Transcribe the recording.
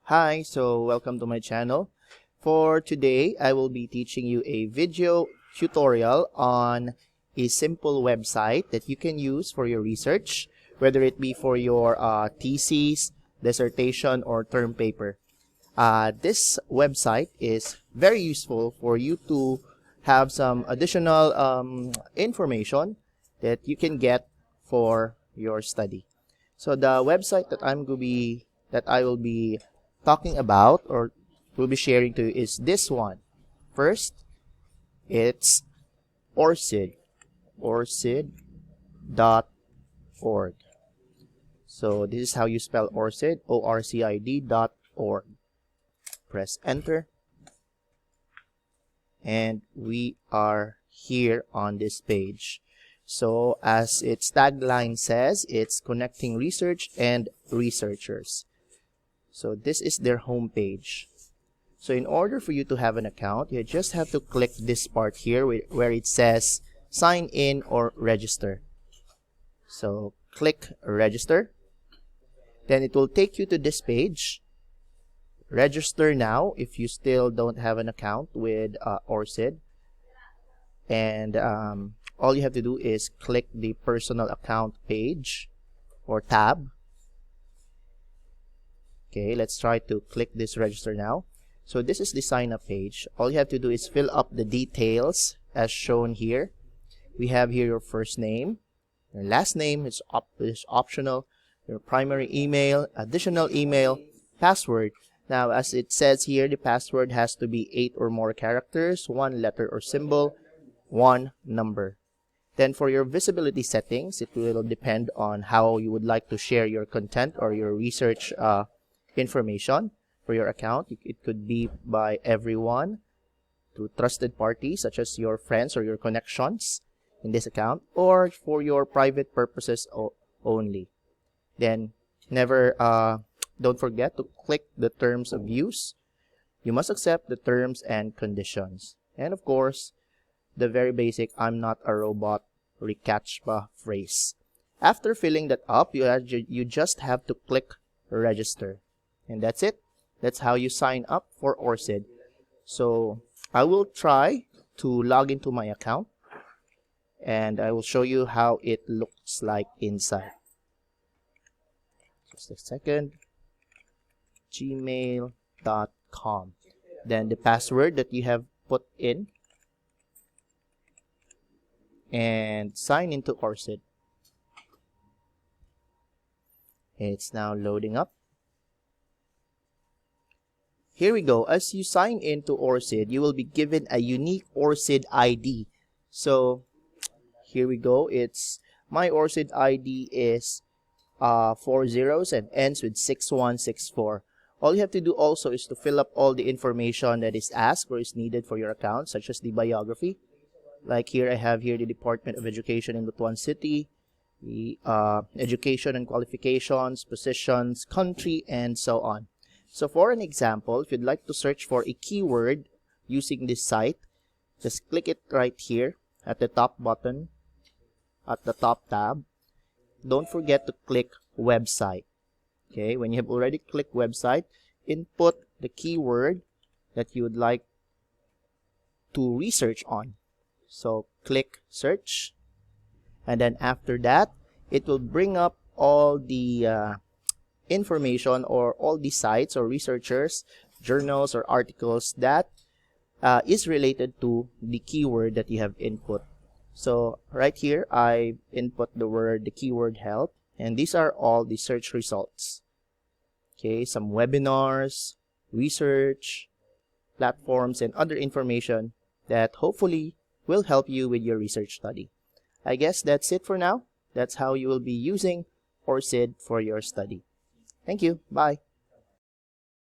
Hi, so welcome to my channel. For today, I will be teaching you a video tutorial on a simple website that you can use for your research, whether it be for your thesis, dissertation, or term paper. This website is very useful for you to have some additional information that you can get for your study. So the website that I will be talking about or will be sharing to you is this one. First, it's ORCID, orcid.org. So this is how you spell ORCID, ORCID.org. Press enter. And we are here on this page. So as its tagline says, it's connecting research and researchers. So this is their home page. So in order for you to have an account, you just have to click this part here where it says sign in or register. So click register. Then it will take you to this page. Register now if you still don't have an account with ORCID. And all you have to do is click the personal account page or tab. Okay, let's try to click this register now. So this is the sign up page. All you have to do is fill up the details as shown here. We have here your first name, your last name is optional, your primary email, additional email, password. Now as it says here, the password has to be 8 or more characters, 1 letter or symbol, 1 number. Then for your visibility settings, it will depend on how you would like to share your content or your research information for your account. It could be by everyone, to trusted parties such as your friends or your connections in this account, or for your private purposes only. Then don't forget to click the terms of use. You must accept the terms and conditions. And of course, the very basic "I'm not a robot" recaptcha phrase. After filling that up, you just have to click register. And that's it. That's how you sign up for ORCID. So I will try to log into my account and I will show you how it looks like inside. Just a second. gmail.com. Then the password that you have put in and sign into ORCID. It's now loading up. Here we go. As you sign into ORCID, you will be given a unique ORCID ID. So here we go. It's my ORCID ID is 4 zeros and ends with 6164. All you have to do also is to fill up all the information that is asked or is needed for your account, such as the biography. Like here, I have here the Department of Education in Butuan City, the education and qualifications, positions, country, and so on. So for an example, if you'd like to search for a keyword using this site, just click it right here at the top button, at the top tab. Don't forget to click website. Okay, when you have already clicked website, input the keyword that you would like to research on. So click search, and then after that, it will bring up all the information or all the sites or researchers, journals or articles that is related to the keyword that you have input. So right here, I input the keyword health, and these are all the search results. Okay, some webinars, research, platforms, and other information that hopefully will help you with your research study. I guess that's it for now. That's how you will be using ORCID for your study. Thank you. Bye.